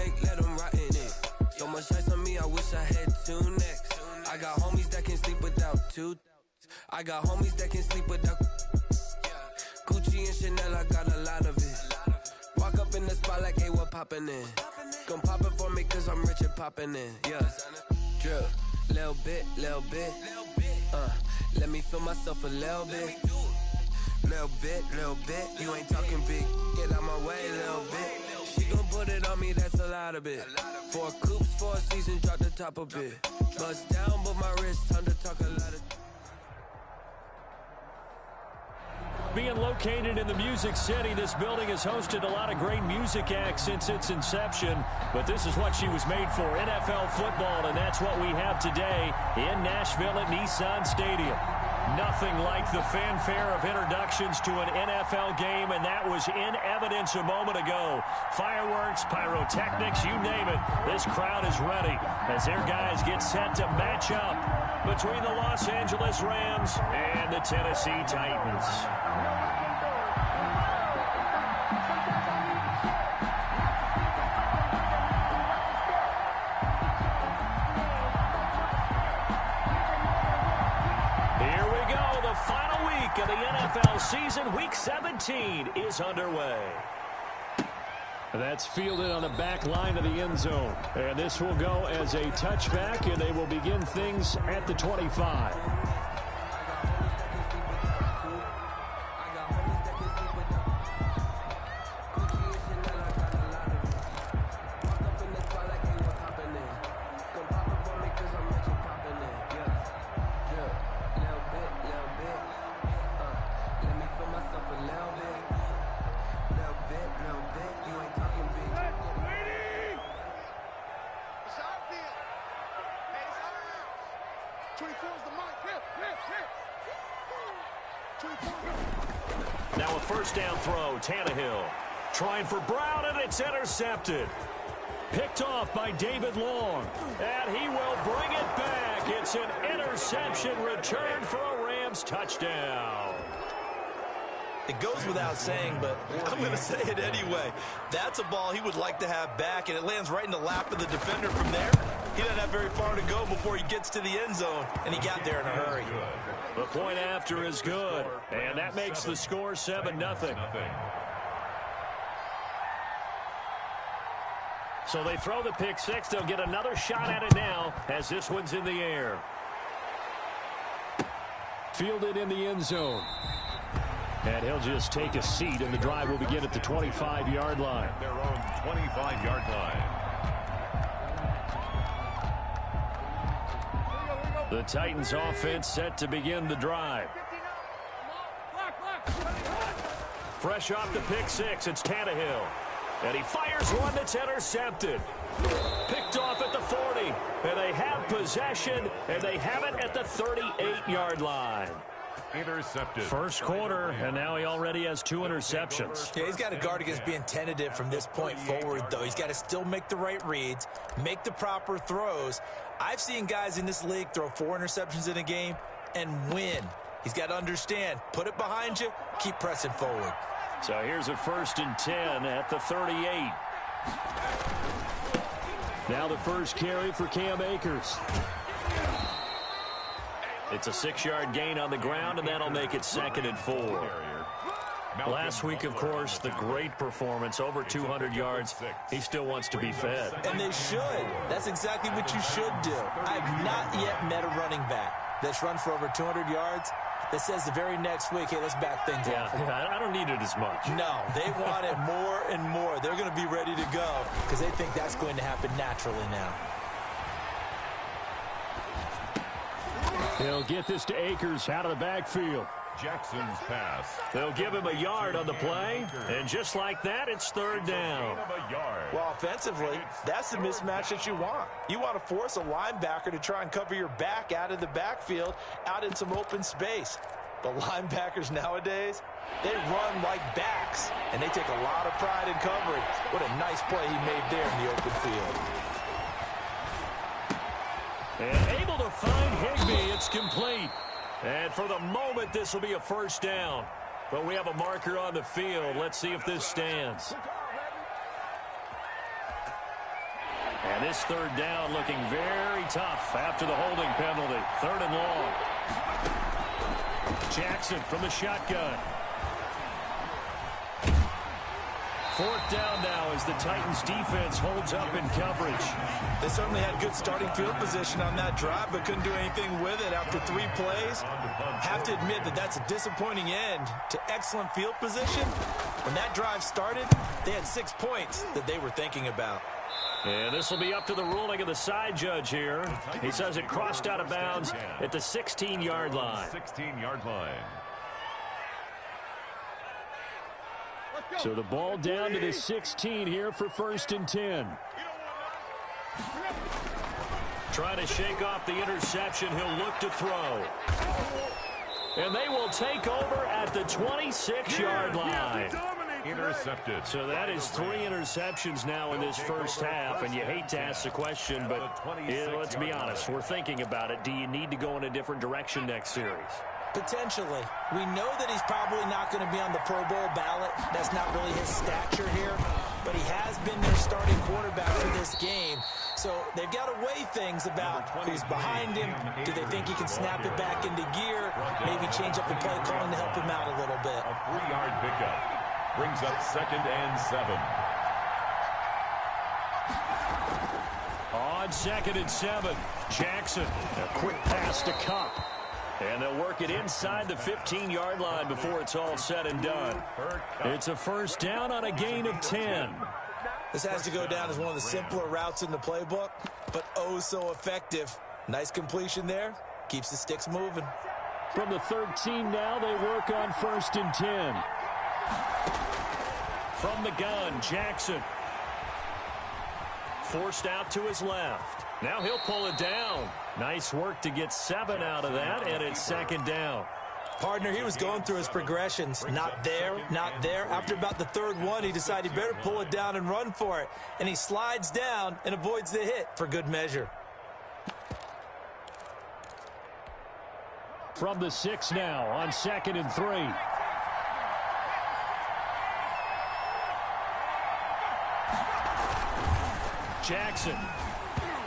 bank, let them rot in it. So much ice on me, I wish I had two necks. I got homies that can sleep without two. I got homies that can sleep without Gucci and Chanel, I got a lot of it. Walk up in the spot like, hey, what poppin' in? Gon' pop it for me cause I'm rich and poppin' in. Yeah, drip, little bit. Let me feel myself a little bit. Little bit. You ain't talking big. Get out my way, little bit. She gon' put it on me, that's a lot of it. 4 coops, 4 seasons, drop the top a bit. Bust down, but my wrist, time to talk a lot of. Being located in the Music City, this building has hosted a lot of great music acts since its inception. But this is what she was made for, NFL football, and that's what we have today in Nashville at Nissan Stadium. Nothing like the fanfare of introductions to an NFL game, and that was in evidence a moment ago. Fireworks, pyrotechnics, you name it. This crowd is ready as their guys get set to match up between the Los Angeles Rams and the Tennessee Titans. Final week of the NFL season, Week 17, is underway. That's fielded on the back line of the end zone. And this will go as a touchback, and they will begin things at the 25. Now a first down throw, Tannehill. Trying for Brown, and it's intercepted. Picked off by David Long. And he will bring it back. It's an interception return for a Rams touchdown. It goes without saying, but I'm going to say it anyway. That's a ball he would like to have back, and it lands right in the lap of the defender from there. He doesn't have very far to go before he gets to the end zone, and he got there in a hurry. The point after is good, and that makes the score 7-0. So they throw the pick six. They'll get another shot at it now as this one's in the air. Fielded in the end zone. And he'll just take a seat, and the drive will begin at the 25-yard line. Their own 25-yard line. The Titans offense set to begin the drive. Fresh off the pick six, it's Tannehill. And he fires one that's intercepted. Picked off at the 40. And they have possession, and they have it at the 38-yard line. Intercepted. First quarter, and now he already has 2 interceptions. Yeah, he's got to guard against being tentative from this point forward, though. He's got to still make the right reads, make the proper throws. I've seen guys in this league throw 4 interceptions in a game and win. He's got to understand, put it behind you, keep pressing forward. So here's a 1st and 10 at the 38. Now the first carry for Cam Akers. It's a 6-yard gain on the ground, and that'll make it 2nd and 4. Last week, of course, the great performance, over 200 yards. He still wants to be fed. And they should. That's exactly what you should do. I've not yet met a running back that's run for over 200 yards that says the very next week, hey, let's back things up. Yeah, I don't need it as much. No, they want it more and more. They're going to be ready to go because they think that's going to happen naturally now. He'll get this to Akers out of the backfield. Jackson's pass. They'll give him a yard on the play, and just like that, it's 3rd down. Well, offensively, that's the mismatch that you want. You want to force a linebacker to try and cover your back out of the backfield, out in some open space. The linebackers nowadays, they run like backs, and they take a lot of pride in covering. What a nice play he made there in the open field. And able to find Higbee. It's complete. And for the moment, this will be a 1st down. But we have a marker on the field. Let's see if this stands. And this third down looking very tough after the holding penalty. 3rd and long. Jackson from the shotgun. 4th down now as the Titans defense holds up in coverage. They certainly had good starting field position on that drive, but couldn't do anything with it after 3 plays. Have to admit that that's a disappointing end to excellent field position. When that drive started, they had 6 points that they were thinking about. And this will be up to the ruling of the side judge here. He says it crossed out of bounds at the 16-yard line. 16-yard line. So the ball down to the 16 here for 1st and 10. Trying to shake off the interception. He'll look to throw. And they will take over at the 26-yard line. Intercepted. So that is 3 interceptions now in this first half, and you hate to ask the question, but let's be honest, we're thinking about it. Do you need to go in a different direction next series? Potentially. We know that he's probably not going to be on the Pro Bowl ballot. That's not really his stature here, but he has been their starting quarterback for this game. So they've got to weigh things about who's behind him. Do they think he can snap it back into gear? Maybe change up the play calling to help him out a little bit. A 3-yard pickup. Brings up 2nd and 7. On 2nd and 7, Jackson. A quick pass to Cup. And they'll work it inside the 15-yard line before it's all said and done. It's a 1st down on a gain of 10. This has to go down as one of the simpler routes in the playbook, but oh so effective. Nice completion there. Keeps the sticks moving. From the 13 now, they work on 1st and 10. From the gun, Jackson. Forced out to his left. Now he'll pull it down. Nice work to get 7 out of that, and it's 2nd down. Partner, he was going through his progressions. Not there, not there. After about the 3rd one, he decided he better pull it down and run for it. And he slides down and avoids the hit for good measure. From the 6 now on 2nd and 3. Jackson.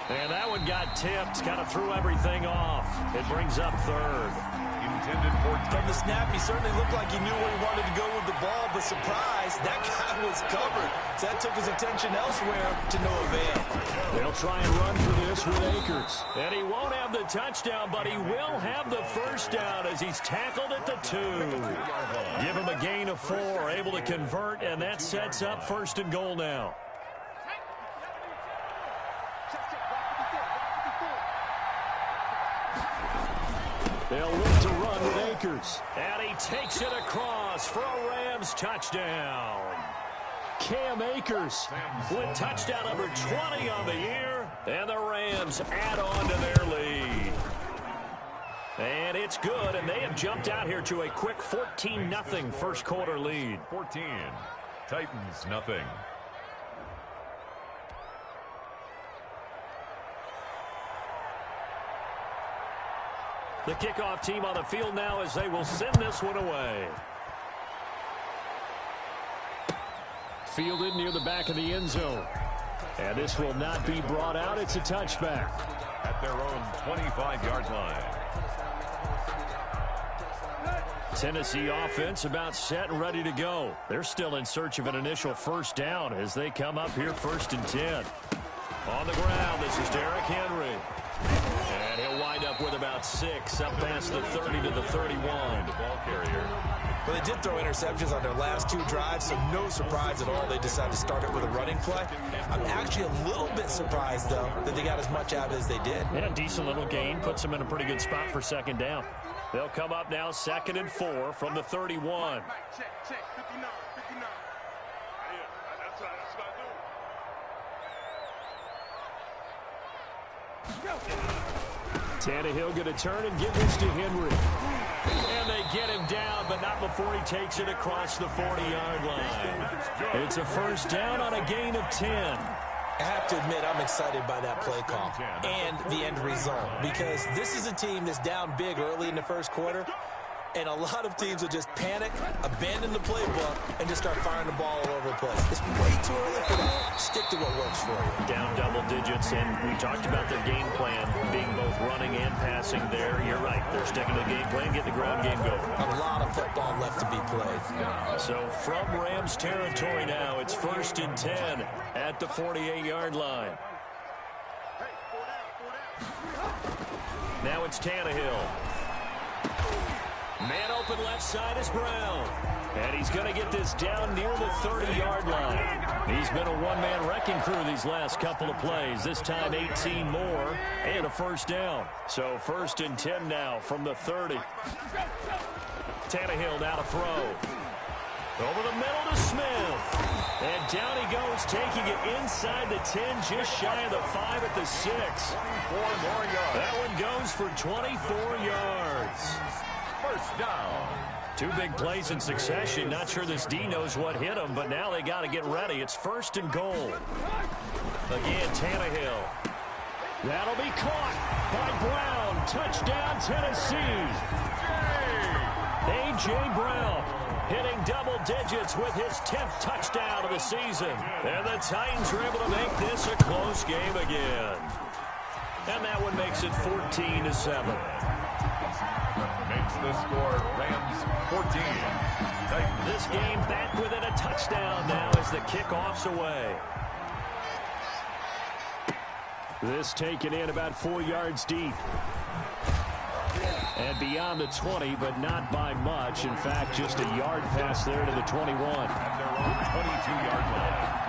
And that one got tipped. Kind of threw everything off. It brings up 3rd. Intended for from the snap, he certainly looked like he knew where he wanted to go with the ball, but surprise, that guy was covered. So that took his attention elsewhere to no avail. They'll try and run for this with Akers. And he won't have the touchdown, but he will have the 1st down as he's tackled at the 2. Give him a gain of 4, able to convert, and that sets up 1st and goal now. They'll look to run with Akers. And he takes it across for a Rams touchdown. Cam Akers with touchdown number 20 on the year. And the Rams add on to their lead. And it's good, and they have jumped out here to a quick 14-0 first quarter lead. 14. Titans, nothing. The kickoff team on the field now as they will send this one away. Fielded near the back of the end zone. And this will not be brought out. It's a touchback. At their own 25-yard line. Tennessee offense about set and ready to go. They're still in search of an initial 1st down as they come up here 1st and 10. On the ground, this is Derrick Henry. And he'll wind up with about 6 up past the 30 to the 31. Ball carrier. Well, they did throw interceptions on their last 2 drives, so no surprise at all they decided to start it with a running play. I'm actually a little bit surprised, though, that they got as much out as they did. Yeah, decent little gain. Puts them in a pretty good spot for 2nd down. They'll come up now 2nd and 4 from the 31. Check, 59, 59. Yeah, that's what Tannehill going to turn and give this to Henry. And they get him down, but not before he takes it across the 40-yard line. It's a 1st down on a gain of 10. I have to admit, I'm excited by that play call and the end result, because this is a team that's down big early in the first quarter. And a lot of teams will just panic, abandon the playbook, and just start firing the ball all over the place. It's way too early for that. Stick to what works for you. Down double digits, and we talked about their game plan being both running and passing there. You're right. They're sticking to the game plan, getting the ground game going. A lot of football left to be played. So from Rams territory now, it's 1st and 10 at the 48-yard line. Now it's Tannehill. Man open left side is Brown. And he's going to get this down near the 30-yard line. He's been a one-man wrecking crew these last couple of plays. This time 18 more and a first down. So 1st and 10 now from the 30. Tannehill now to throw. Over the middle to Smith. And down he goes, taking it inside the 10, just shy of the 5 at the 6. 4 more yards. That one goes for 24 yards. First down. 2 big plays in succession. Not sure this D knows what hit him, but now they got to get ready. It's 1st and goal. Again, Tannehill. That'll be caught by Brown. Touchdown, Tennessee. A.J. Brown hitting double digits with his 10th touchdown of the season. And the Titans are able to make this a close game again. And that one makes it 14-7. Makes the score Rams 14. Titans. This game back within a touchdown now as the kickoff's away. This taken in about 4 yards deep. And beyond the 20, but not by much. In fact, just a yard pass there to the 21. At their own 22-yard line.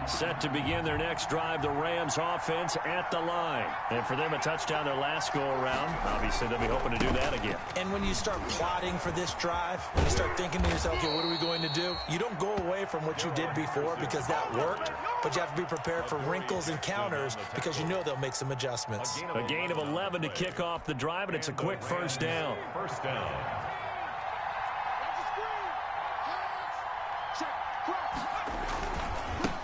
Set to begin their next drive, the Rams offense at the line. And for them, a touchdown their last go-around. Obviously, they'll be hoping to do that again. And when you start plotting for this drive, when you start thinking to yourself, okay, what are we going to do? You don't go away from what you did before because that worked, but you have to be prepared for wrinkles and counters because you know they'll make some adjustments. A gain of 11 to kick off the drive, and it's a quick first down. First down.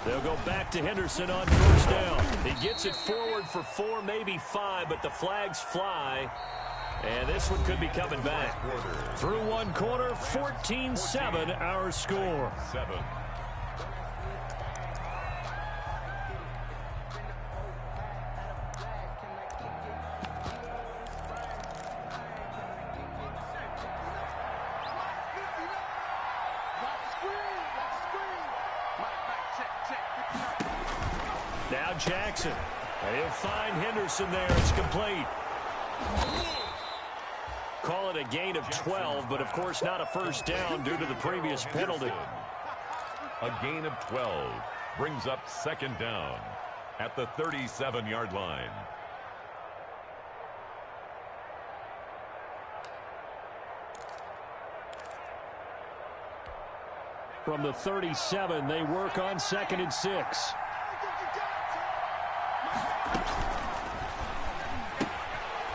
They'll go back to Henderson on first down. He gets it forward for 4, maybe 5, but the flags fly. And this one could be coming back. Through one quarter, 14-7 our score. 7. Now Jackson. And he'll find Henderson there. It's complete. Call it a gain of 12, but of course not a first down due to the previous penalty. A gain of 12 brings up 2nd down at the 37-yard line. From the 37, they work on 2nd and 6.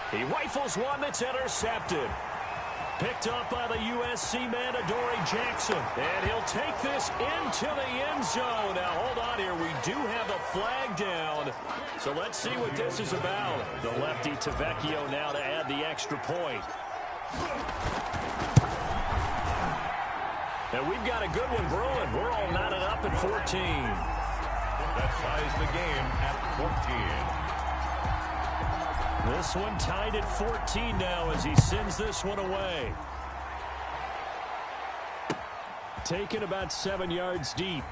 He rifles one that's intercepted. Picked up by the USC man, Adoree Jackson. And he'll take this into the end zone. Now, hold on here. We do have a flag down. So let's see what this is about. The lefty Tavecchio now to add the extra point. And we've got a good one brewing. We're all knotted up at 14. That ties the game at 14. This one tied at 14 now as he sends this one away. Taken about 7 yards deep.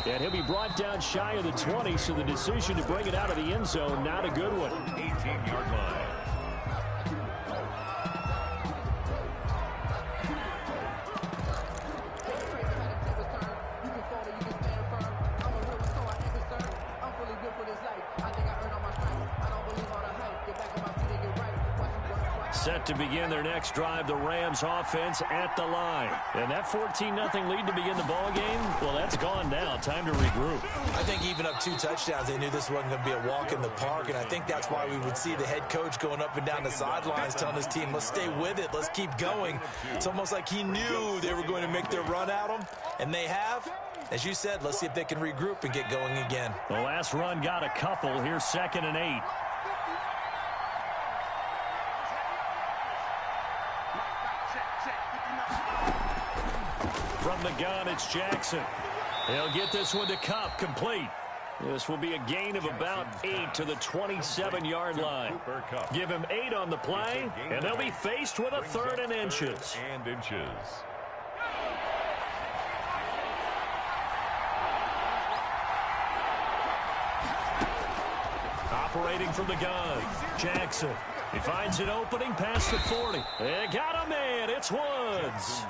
And he'll be brought down shy of the 20, so the decision to bring it out of the end zone, not a good one. 18-yard line. Set to begin their next drive, the Rams offense at the line. And that 14-0 lead to begin the ball game, well, that's gone now. Time to regroup. I think even up 2 touchdowns, they knew this wasn't going to be a walk in the park, and I think that's why we would see the head coach going up and down the sidelines telling his team, let's stay with it, let's keep going. It's almost like he knew they were going to make their run at him, and they have. As you said, let's see if they can regroup and get going again. The last run got a couple. Here's 2nd and 8. From the gun, it's Jackson. He'll get this one to Cup, complete. This will be a gain of about 8 to the 27-yard line. Give him 8 on the play, and they'll be faced with a 3rd and inches. Operating from the gun, Jackson. He finds an opening past the 40. They got a man. It's Woods.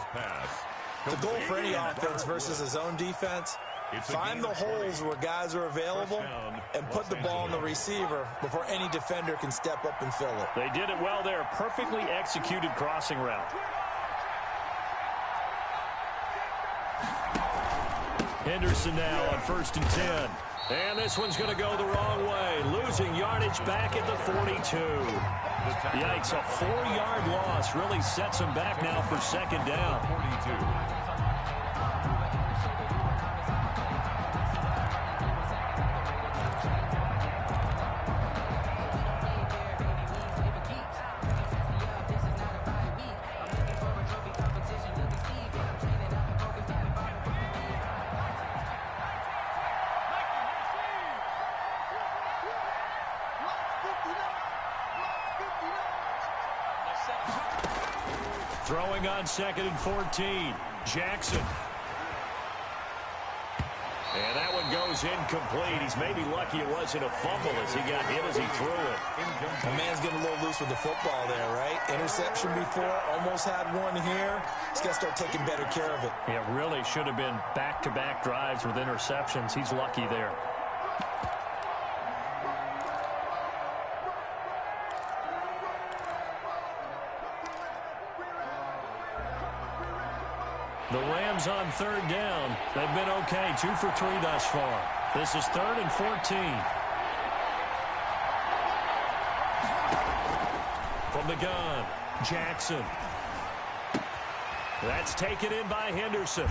The goal for any offense versus his own defense, find the holes where guys are available and put the ball on the receiver before any defender can step up and fill it. They did it well there. Perfectly executed crossing route. Henderson now on 1st and 10. And this one's going to go the wrong way. Losing yardage back at the 42. Yikes, a 4-yard loss really sets him back now for 2nd down. 42. Throwing on 2nd and 14. Jackson. And that one goes incomplete. He's maybe lucky it wasn't a fumble as he got hit as he threw it. The man's getting a little loose with the football there, right? Interception before, almost had one here. He's got to start taking better care of it. It really should have been back-to-back drives with interceptions. He's lucky there. The Rams on 3rd down. They've been okay, 2 for 3 thus far. This is 3rd and 14. From the gun, Jackson. That's taken in by Henderson.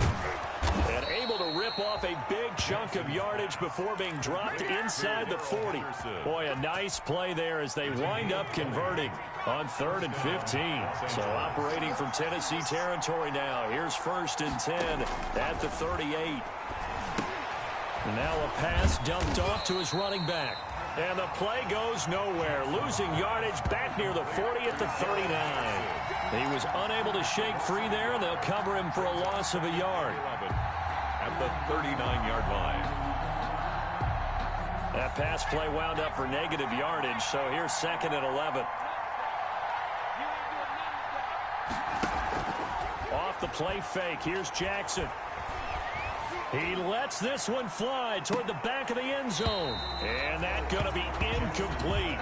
And able to rip off a big chunk of yardage before being dropped inside the 40. Boy, a nice play there as they wind up converting on 3rd and 15. So operating from Tennessee territory now. Here's 1st and 10 at the 38. And now a pass dumped off to his running back. And the play goes nowhere. Losing yardage back near the 40 at the 39. He was unable to shake free there, and they'll cover him for a loss of a yard. At the 39-yard line. That pass play wound up for negative yardage, so here's 2nd and 11. Off the play fake, here's Jackson. He lets this one fly toward the back of the end zone. And that's going to be incomplete.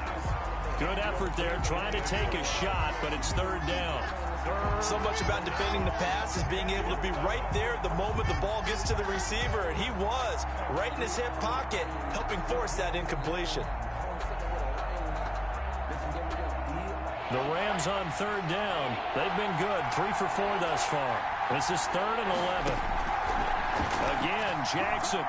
Good effort there, trying to take a shot, but it's 3rd down. So much about defending the pass is being able to be right there at the moment the ball gets to the receiver, and he was right in his hip pocket, helping force that incompletion. The Rams on 3rd down. They've been good, 3 for 4 thus far. This is 3rd and 11. Again, Jackson.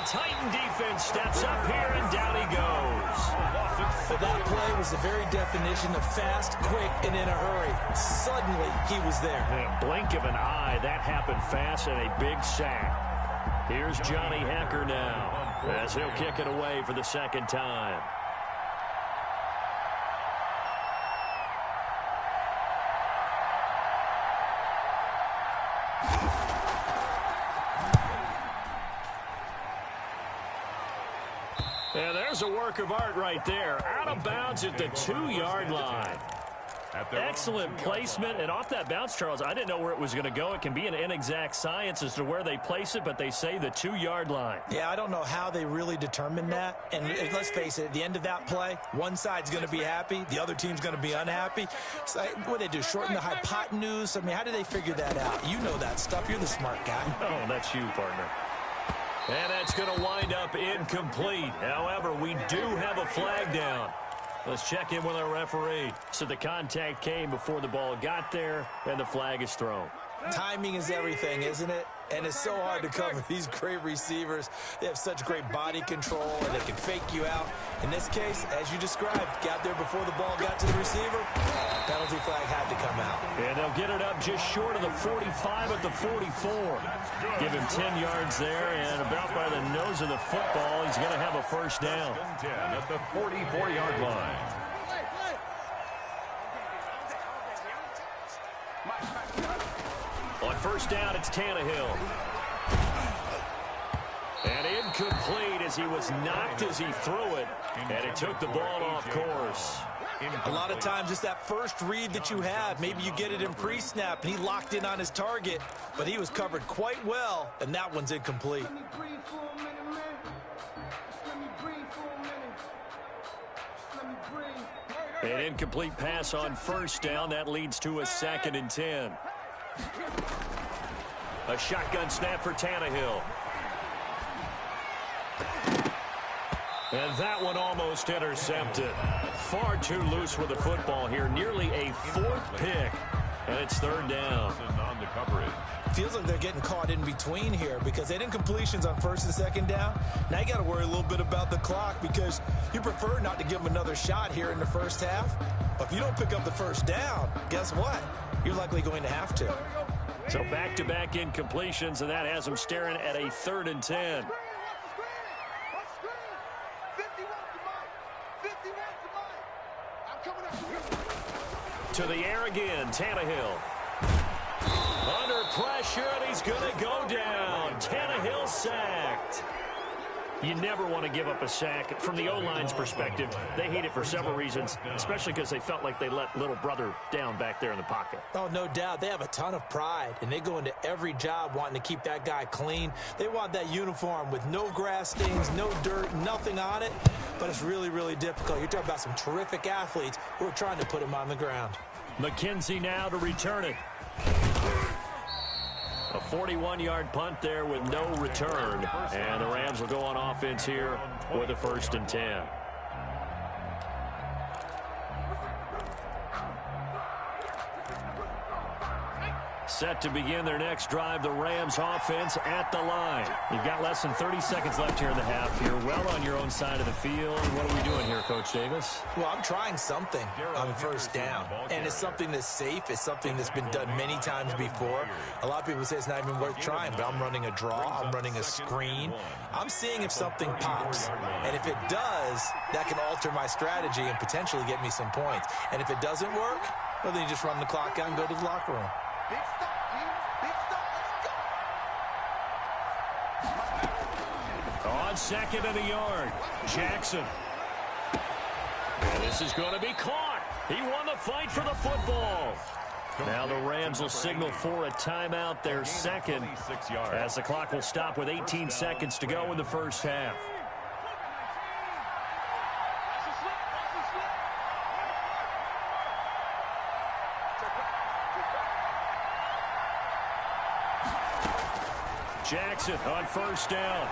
Titan defense steps up here, and down he goes. Well, that play was the very definition of fast, quick, and in a hurry. Suddenly, he was there. In a blink of an eye, that happened fast, and a big sack. Here's Johnny Hecker now, as he'll kick it away for the 2nd time. And there's a work of art right there. Out of bounds at the 2-yard line. Excellent placement, and off that bounce, Charles, I didn't know where it was going to go. It can be an inexact science as to where they place it, but they say the 2-yard line. Yeah, I don't know how they really determined that. And let's face it, at the end of that play, one side's going to be happy, the other team's going to be unhappy. So what do they do, shorten the hypotenuse? I mean, how do they figure that out? You know that stuff. You're the smart guy. Oh, that's you, partner. And that's going to wind up incomplete. However, we do have a flag down. Let's check in with our referee. So the contact came before the ball got there, and the flag is thrown. Timing is everything, isn't it? And it's so hard to cover these great receivers. They have such great body control, and they can fake you out. In this case, as you described, got there before the ball got to the receiver. Penalty flag had to come out. And they'll get it up just short of the 45 at the 44. Give him 10 yards there, and about by the nose of the football, he's going to have a first down. 10 at the 44-yard line. On first down, it's Tannehill. And incomplete as he was knocked as he threw it, and it took the ball off course. A lot of times it's that first read that you have. Maybe you get it in pre-snap, and he locked in on his target, but he was covered quite well, and that one's incomplete. An incomplete pass on first down. That leads to a 2nd and 10. A shotgun snap for Tannehill. And that one almost intercepted. Far too loose with the football here. Nearly a 4th pick. And it's 3rd down. On the coverage. Feels like they're getting caught in between here because they had incompletions on 1st and 2nd down. Now you got to worry a little bit about the clock because you prefer not to give them another shot here in the first half. But if you don't pick up the first down, guess what? You're likely going to have to. So back-to-back incompletions, and that has them staring at a 3rd and 10. To the air again, Tannehill. Under pressure, and he's going to go down. Tannehill sacked. You never want to give up a sack. From the O-line's perspective, they hate it for several reasons, especially because they felt like they let little brother down back there in the pocket. Oh, no doubt. They have a ton of pride, and they go into every job wanting to keep that guy clean. They want that uniform with no grass stains, no dirt, nothing on it, but it's really, really difficult. You're talking about some terrific athletes who are trying to put him on the ground. McKenzie now to return it. A 41-yard punt there with no return. And the Rams will go on offense here with a 1st and 10. Set to begin their next drive, the Rams offense at the line. You've got less than 30 seconds left here in the half. You're well on your own side of the field. What are we doing here, Coach Davis? Well, I'm trying something on first down, and it's something that's safe. It's something that's been done many times before. A lot of people say it's not even worth trying, but I'm running a draw. I'm running a screen. I'm seeing if something pops, and if it does, that can alter my strategy and potentially get me some points. And if it doesn't work, well, then you just run the clock out and go to the locker room. Big stop, team. Big stop. Let's go. On 2nd and a yard, Jackson. And this is going to be caught. He won the fight for the football. Now the Rams will signal for a timeout, their 2nd, as the clock will stop with 18 seconds to go in the first half. Jackson on first down.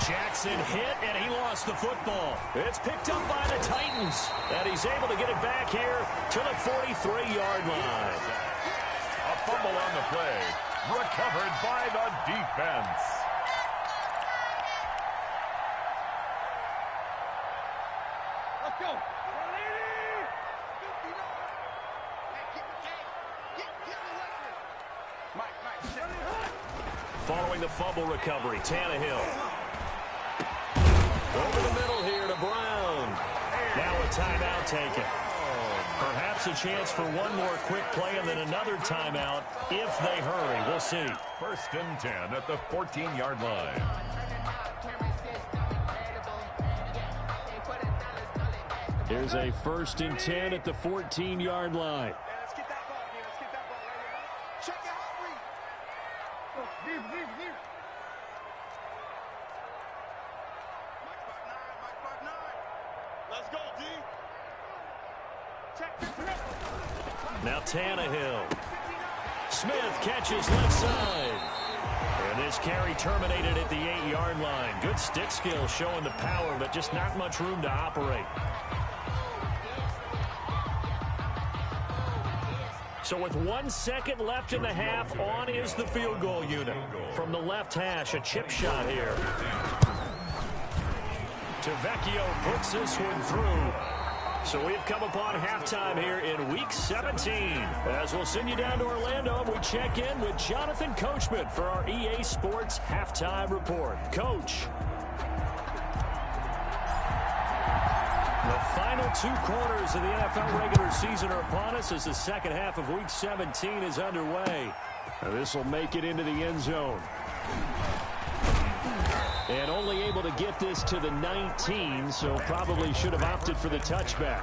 Jackson hit, and he lost the football. It's picked up by the Titans, and he's able to get it back here to the 43-yard line. A fumble on the play, recovered by the defense. Let's go. Following the fumble recovery, Tannehill. Over the middle here to Brown. Now a timeout taken. Perhaps a chance for one more quick play and then another timeout if they hurry. We'll see. 1st and 10 at the 14-yard line. Here's a 1st and 10 at the 14-yard line. Let's get that ball, man. Let's get that ball right here. Check it out, read. Here. Mike 5'9", Mike 5'9". Let's go, D. Check this. Now Tannehill. Smith catches left side. And this carry terminated at the 8-yard line. Good stick skill showing the power, but just not much room to operate. So with 1 second left in the half, on is the field goal unit. From the left hash, a chip shot here. Tavecchio puts this one through. So we've come upon halftime here in Week 17. As we'll send you down to Orlando, we check in with Jonathan Coachman for our EA Sports Halftime Report. Coach. The final 2 quarters of the NFL regular season are upon us as the second half of Week 17 is underway. This will make it into the end zone. And only able to get this to the 19, so probably should have opted for the touchback.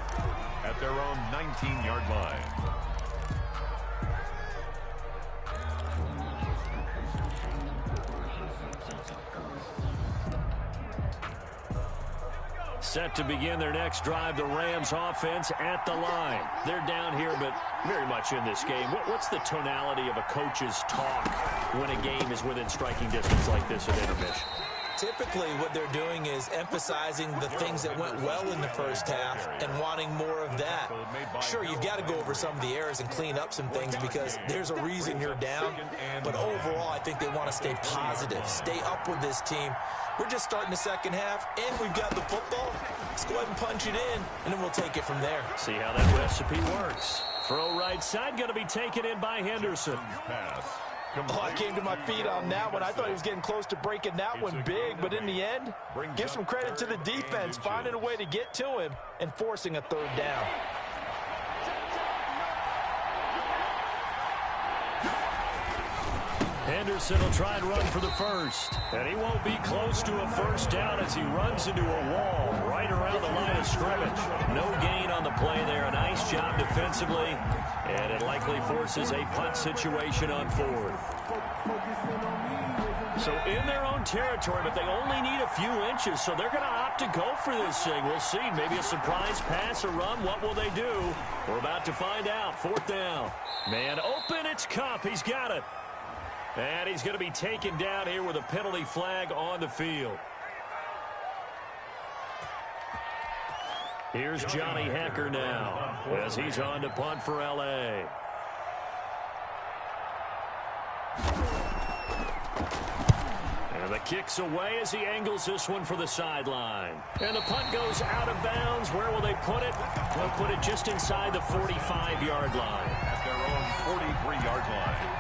At their own 19-yard line. Set to begin their next drive, the Rams offense at the line. They're down here, but very much in this game. What's the tonality of a coach's talk when a game is within striking distance like this at intermission? Typically, what they're doing is emphasizing the things that went well in the first half and wanting more of that. Sure, you've got to go over some of the errors and clean up some things because there's a reason you're down. But overall, I think they want to stay positive, stay up with this team. We're just starting the second half, and we've got the football. Let's go ahead and punch it in, and then we'll take it from there. See how that recipe works. Throw right side, going to be taken in by Henderson. Oh, I came to my feet on that one. I thought he was getting close to breaking that one big, but in the end, give some credit to the defense, finding a way to get to him and forcing a third down. Henderson will try and run for the first. And he won't be close to a first down as he runs into a wall right around the line of scrimmage. No gain on the play there. A nice job defensively. And it likely forces a punt situation on 4th. So in their own territory, but they only need a few inches, so they're going to opt to go for this thing. We'll see. Maybe a surprise pass or run. What will they do? We're about to find out. 4th down. Man open. It's Kupp. He's got it. And he's going to be taken down here with a penalty flag on the field. Here's Johnny Hekker now as he's on to punt for L.A. And the kick's away as he angles this one for the sideline. And the punt goes out of bounds. Where will they put it? They'll put it just inside the 45-yard line. At their own 43-yard line.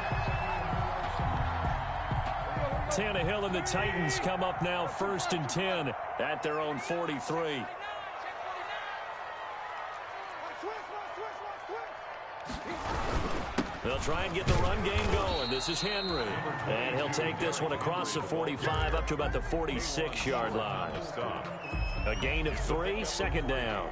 Tannehill and the Titans come up now 1st and 10 at their own 43. They'll try and get the run game going. This is Henry. And he'll take this one across the 45 up to about the 46-yard line. A gain of 3, 2nd down.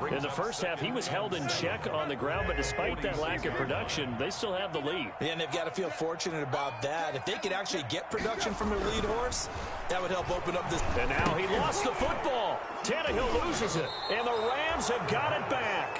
In the first half, he was held in check on the ground, but despite that lack of production, they still have the lead. And they've got to feel fortunate about that. If they could actually get production from their lead horse, that would help open up this. And now he lost the football. Tannehill loses it, and the Rams have got it back.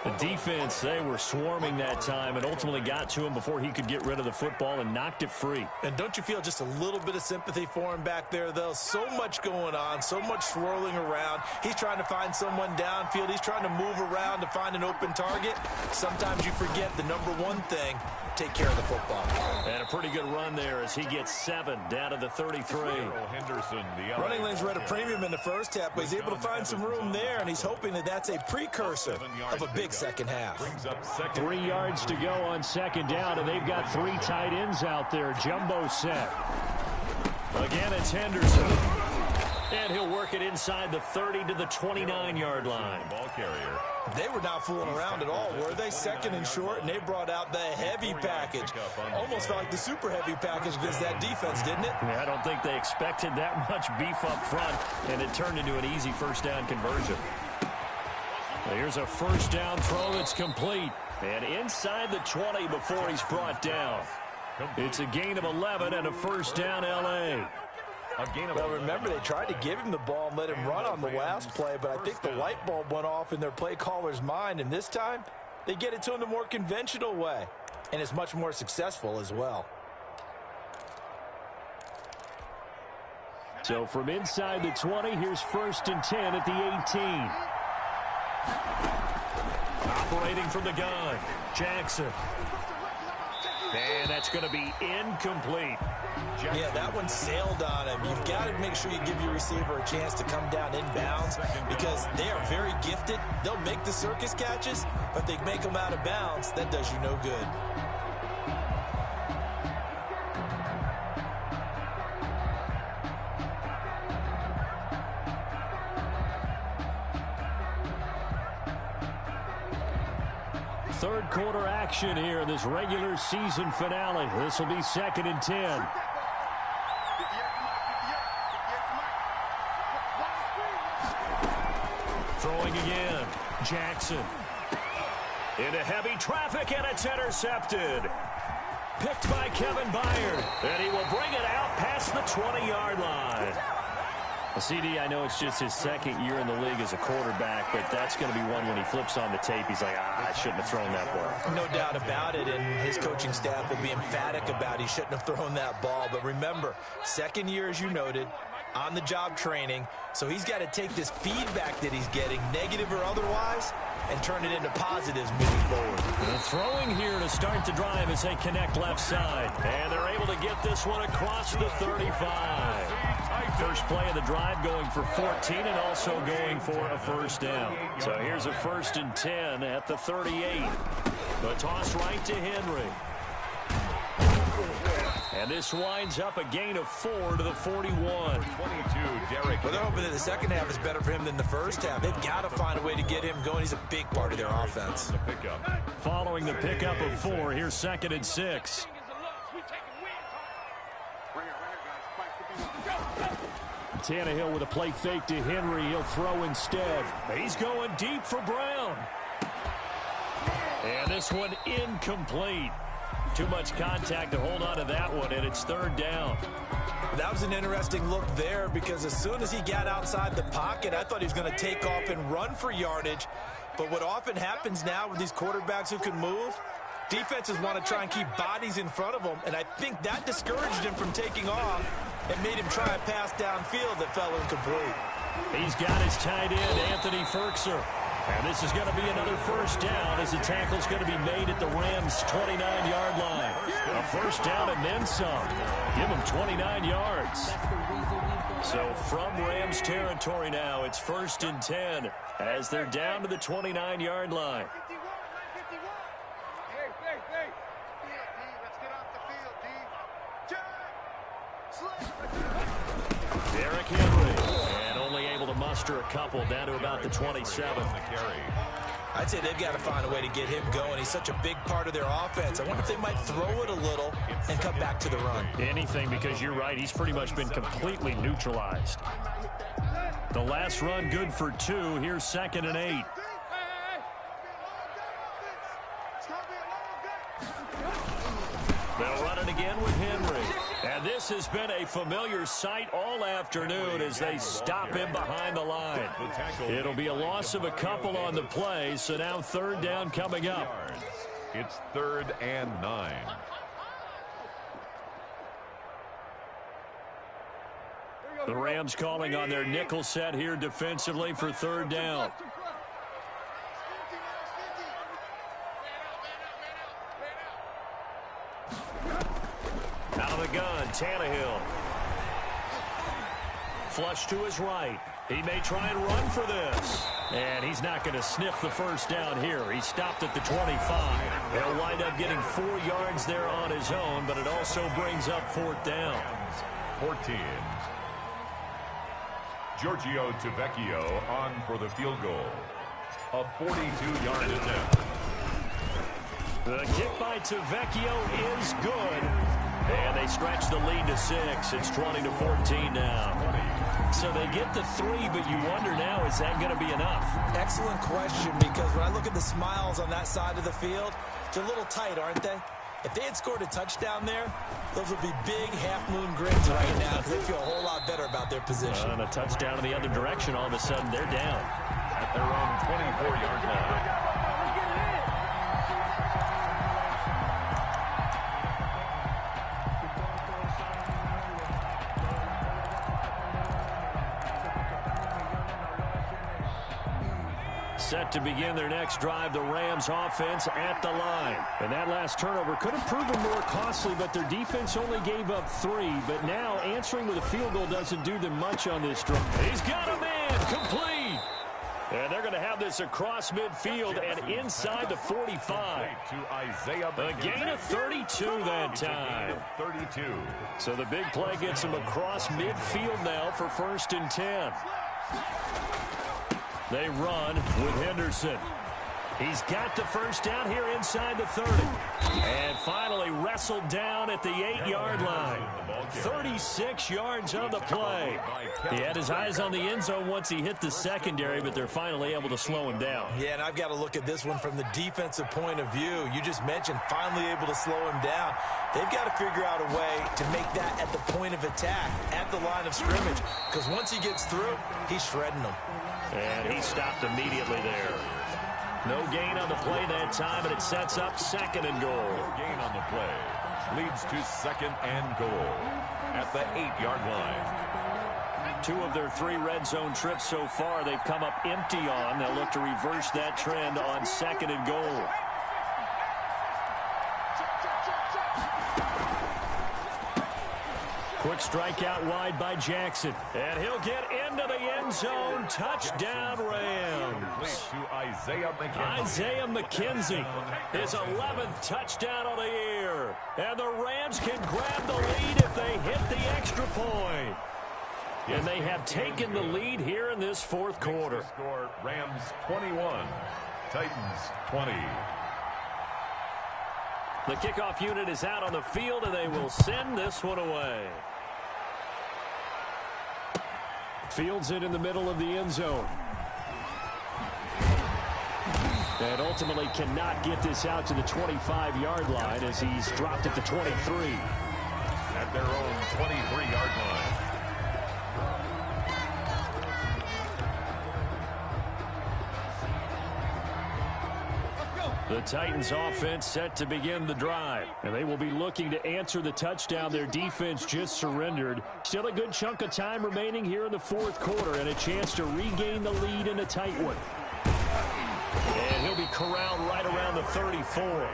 The defense, they were swarming that time and ultimately got to him before he could get rid of the football and knocked it free. And don't you feel just a little bit of sympathy for him back there, though? So much going on, so much swirling around. He's trying to find someone downfield. He's trying to move around to find an open target. Sometimes you forget the number one thing, take care of the football. And a pretty good run there as he gets 7 down to the 33. Running lanes were at a premium in the first half, but he's able to find some room there, and he's hoping that that's a precursor of a big second half. 3 yards to go on 2nd down, and they've got 3 tight ends out there. Jumbo set. Again, it's Henderson. And he'll work it inside the 30 to the 29-yard line. Ball carrier. They were not fooling around at all, were they? 2nd and short, and they brought out the heavy package. Almost felt like the super heavy package against that defense, didn't it? Yeah, I don't think they expected that much beef up front, and it turned into an easy 1st down conversion. Here's a first down throw that's complete. And inside the 20 before he's brought down. It's a gain of 11 and a first down, L.A. Well, remember, they tried to give him the ball and let him run on the last play, but I think the light bulb went off in their play caller's mind, and this time they get it to him the more conventional way, and it's much more successful as well. So from inside the 20, here's first and 10 at the 18. Operating from the gun, Jackson. And that's going to be incomplete. Yeah, that one sailed on him. You've got to make sure you give your receiver a chance to come down inbounds because they are very gifted. They'll make the circus catches, but they make them out of bounds. That does you no good. Third quarter action here in this regular season finale. This will be second and 10. Throwing again. Jackson. Into heavy traffic, and it's intercepted. Picked by Kevin Byard. And he will bring it out past the 20-yard line. CD, I know it's just his second year in the league as a quarterback, but that's going to be one when he flips on the tape. He's like, I shouldn't have thrown that ball. No doubt about it, and his coaching staff will be emphatic about he shouldn't have thrown that ball. But remember, second year, as you noted, on-the-job training, so he's got to take this feedback that he's getting, negative or otherwise, and turn it into positives moving forward. The throwing here to start the drive as they connect left side. And they're able to get this one across the 35. First play of the drive going for 14 and also going for a first down. So here's a first and 10 at the 38. The toss right to Henry. And this winds up a gain of 4 to the 41. 22, Derek. Well, they're hoping that the second half is better for him than the first half. They've got to find a way to get him going. He's a big part of their offense. Following the pickup of 4, here's second and 6. Tannehill with a play fake to Henry. He'll throw instead. He's going deep for Brown. And this one incomplete. Too much contact to hold on to that one, and it's third down. That was an interesting look there because as soon as he got outside the pocket, I thought he was going to take off and run for yardage. But what often happens now with these quarterbacks who can move, defenses want to try and keep bodies in front of them, and I think that discouraged him from taking off and made him try a pass downfield that fell incomplete. He's got his tight end, Anthony Ferkser. And this is going to be another first down as the tackle's going to be made at the Rams' 29-yard line. A first down and then some. Give them 29 yards. So from Rams territory now, it's first and 10 as they're down to the 29-yard line. Derrick Henry, and only able to muster a couple down to about the 27. I'd say they've got to find a way to get him going. He's such a big part of their offense. I wonder if they might throw it a little and come back to the run. Anything, because you're right, he's pretty much been completely neutralized. The last run good for 2. Here's second and 8. They'll run it again with Henry. And this has been a familiar sight all afternoon as they stop him behind the line. It'll be a loss of a couple on the play, so now third down coming up. It's 3rd and 9. The Rams calling on their nickel set here defensively for third down. Out of the gun, Tannehill. Flush to his right. He may try and run for this. And he's not going to sniff the first down here. He stopped at the 25. He'll wind up getting 4 yards there on his own, but it also brings up fourth down. 14. Giorgio Tavecchio on for the field goal. A 42-yard attempt. The kick by Tavecchio is good. And they stretch the lead to 6. It's 20-14 now. So they get the 3, but you wonder now, is that going to be enough? Excellent question, because when I look at the smiles on that side of the field, they're a little tight, aren't they? If they had scored a touchdown there, those would be big half-moon grins right now because they feel a whole lot better about their position. And a touchdown in the other direction, all of a sudden they're down. At their own 24-yard line. Set to begin their next drive, the Rams offense at the line. And that last turnover could have proven more costly, but their defense only gave up 3. But now answering with a field goal doesn't do them much on this drive. He's got a man, complete. And they're going to have this across midfield and inside the 45. A gain of 32 that time. 32. So the big play gets them across midfield now for 1st and 10. They run with Henderson. He's got the first down here inside the 30. And finally wrestled down at the 8-yard line. 36 yards on the play. He had his eyes on the end zone once he hit the secondary, but they're finally able to slow him down. Yeah, and I've got to look at this one from the defensive point of view. You just mentioned finally able to slow him down. They've got to figure out a way to make that at the point of attack, at the line of scrimmage, because once he gets through, he's shredding them. And he stopped immediately there. No gain on the play that time, and it sets up 2nd and goal. Gain on the play leads to 2nd and goal at the 8-yard line. 2 of their 3 red zone trips so far they've come up empty on. They'll look to reverse that trend on 2nd and goal. Quick strike out wide by Jackson. And he'll get into the end zone. Touchdown, Rams. Isaiah McKenzie. His 11th touchdown of the year. And the Rams can grab the lead if they hit the extra point. And they have taken the lead here in this 4th quarter. Score Rams 21, Titans 20. The kickoff unit is out on the field, and they will send this one away. Fields it in the middle of the end zone. And ultimately cannot get this out to the 25-yard line as he's dropped at the 23. At their own 23-yard line. The Titans offense set to begin the drive. And they will be looking to answer the touchdown their defense just surrendered. Still a good chunk of time remaining here in the 4th quarter and a chance to regain the lead in a tight one. And he'll be corralled right around the 34.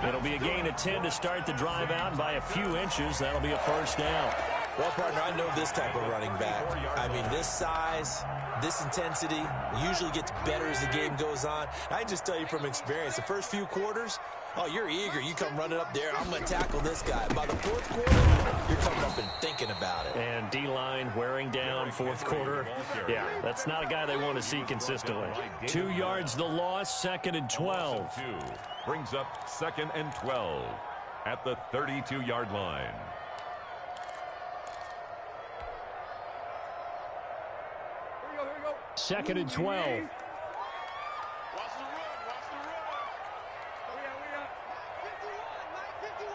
It'll be a gain of 10 to start the drive out by a few inches. That'll be a 1st down. Well, partner, I know this type of running back. I mean, this size, this intensity usually gets better as the game goes on. I can just tell you from experience, the first few quarters, oh, you're eager. You come running up there, I'm going to tackle this guy. By the 4th quarter, you're coming up and thinking about it. And D-line wearing down 4th quarter. Yeah, that's not a guy they want to see consistently. 2 yards the loss, 2nd and 12. Brings up 2nd and 12 at the 32-yard line. Second and 12. Watch the run. Watch the run. We up. 51.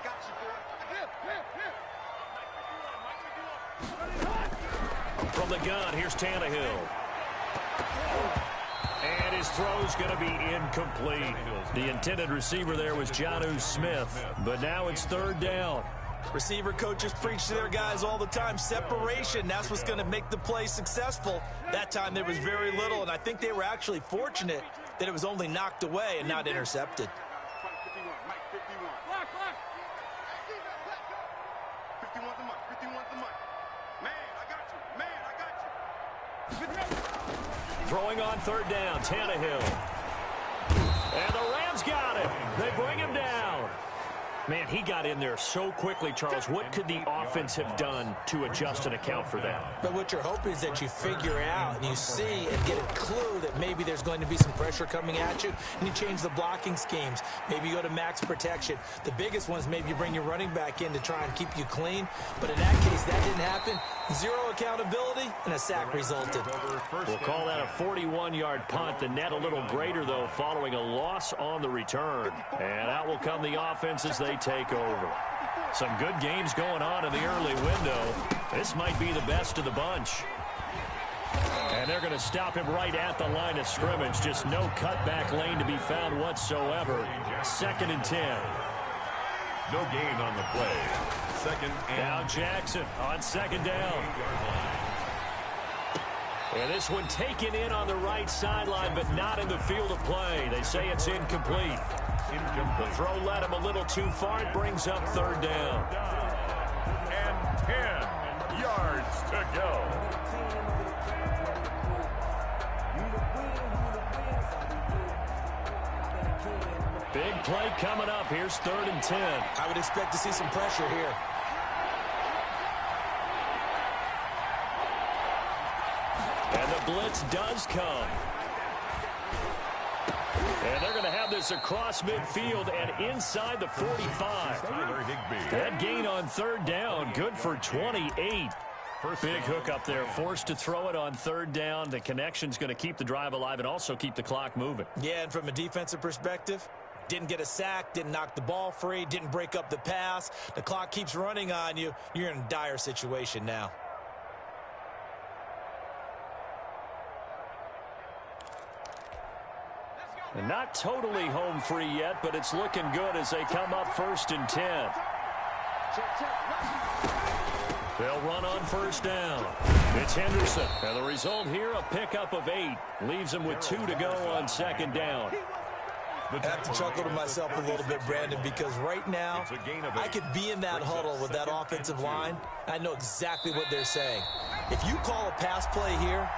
Got you, boy. From the gun, here's Tannehill. And his throw's going to be incomplete. The intended receiver there was Jonnu Smith, but now it's 3rd down. Receiver coaches preach to their guys all the time. Separation, that's what's going to make the play successful. That time there was very little, and I think they were actually fortunate that it was only knocked away and not intercepted. 51's the mark. 51's the mark. Man, I got you. Throwing on 3rd down, Tannehill. And the Rams got it. They bring him down. Man, he got in there so quickly, Charles. What could the offense have done to adjust and account for that? But what you're hoping is that you figure out and you see and get a clue that maybe there's going to be some pressure coming at you, and you change the blocking schemes. Maybe you go to max protection. The biggest one is maybe you bring your running back in to try and keep you clean. But in that case, that didn't happen. Zero accountability, and a sack resulted. We'll call that a 41-yard punt. The net a little greater, though, following a loss on the return. And out will come the offense as they take over. Some good games going on in the early window. This might be the best of the bunch. And they're going to stop him right at the line of scrimmage. Just no cutback lane to be found whatsoever. 2nd and 10. No gain on the play. 2nd and... Now Jackson on 2nd down. And this one taken in on the right sideline, but not in the field of play. They say it's incomplete. The throw led him a little too far. It brings up 3rd down. And 10 yards to go. Big play coming up. Here's 3rd and 10. I would expect to see some pressure here. And the blitz does come. And they're going to have this across midfield and inside the 45. That gain on 3rd down, good for 28. Big hook up there, forced to throw it on 3rd down. The connection's going to keep the drive alive and also keep the clock moving. Yeah, and from a defensive perspective, didn't get a sack, didn't knock the ball free, didn't break up the pass. The clock keeps running on you. You're in a dire situation now. And not totally home free yet, but it's looking good as they come up 1st and 10. They'll run on 1st down. It's Henderson. And the result here, a pickup of 8. Leaves him with 2 to go on 2nd down. I have to chuckle to myself a little bit, Brandon, because right now I could be in that huddle with that offensive line. I know exactly what they're saying. If you call a pass play here,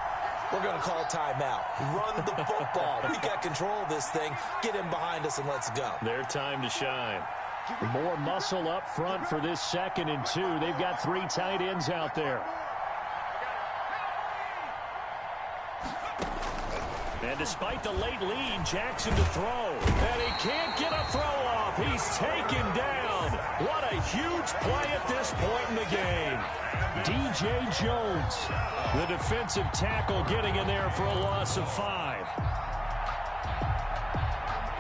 we're going to call a timeout. Run the football. We got control of this thing. Get him behind us and let's go. Their time to shine. More muscle up front for this 2nd and 2. They've got 3 tight ends out there. And despite the late lead, Jackson to throw. And he can't get a throw off. He's taken down. What a huge play at this point in the game. DJ Jones, the defensive tackle, getting in there for a loss of 5.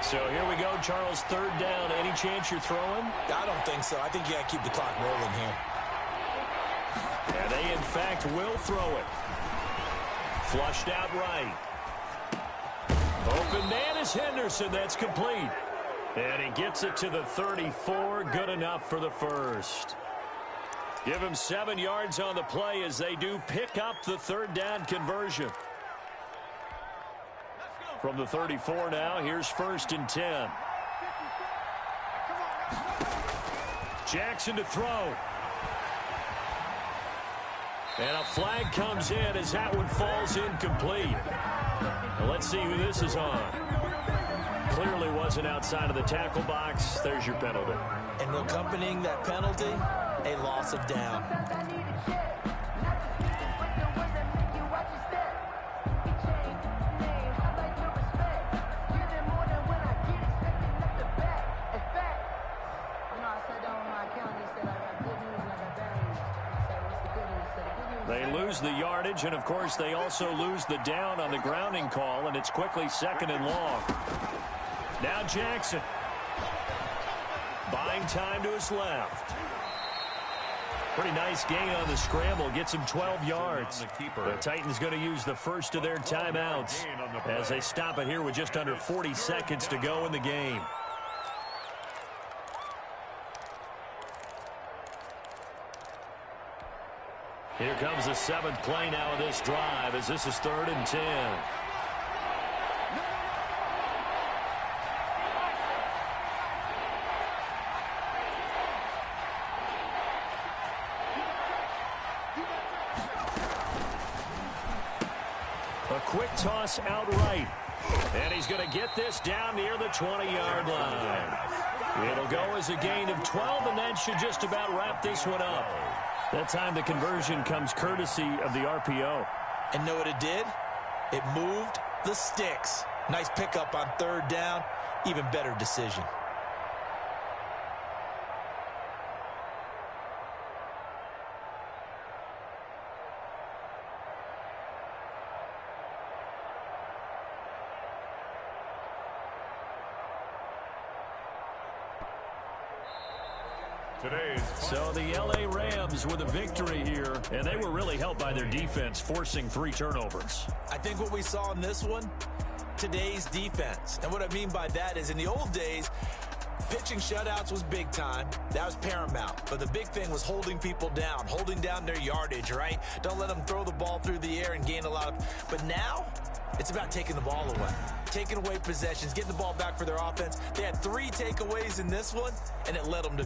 So here we go, Charles, 3rd down. Any chance you're throwing? I don't think so. I think you got to keep the clock rolling here. And they, in fact, will throw it. Flushed out right. Open man is Henderson. That's complete. And he gets it to the 34. Good enough for the first. Give him 7 yards on the play as they do pick up the 3rd down conversion. From the 34 now, here's 1st and 10. Jackson to throw. And a flag comes in as that one falls incomplete. Now let's see who this is on. Clearly wasn't outside of the tackle box. There's your penalty. And accompanying that penalty, a loss of down. They lose the yardage, and of course they also lose the down on the grounding call, and it's quickly 2nd and long. Now Jackson. Buying time to his left. Pretty nice gain on the scramble. Gets him 12 yards. The Titans going to use the first of their timeouts as they stop it here with just under 40 seconds to go in the game. Here comes the 7th play now of this drive as this is 3rd and 10. A quick toss outright. And he's going to get this down near the 20-yard line. It'll go as a gain of 12, and that should just about wrap this one up. That time the conversion comes courtesy of the RPO. And know what it did? It moved the sticks. Nice pickup on third down. Even better decision. So the L.A. Rams with a victory here, and they were really helped by their defense, forcing 3 turnovers. I think what we saw in this one, today's defense. And what I mean by that is in the old days, pitching shutouts was big time. That was paramount. But the big thing was holding people down, holding down their yardage, right? Don't let them throw the ball through the air and gain a lot of... But now, it's about taking the ball away. Taking away possessions, getting the ball back for their offense. They had 3 takeaways in this one, and it led them to...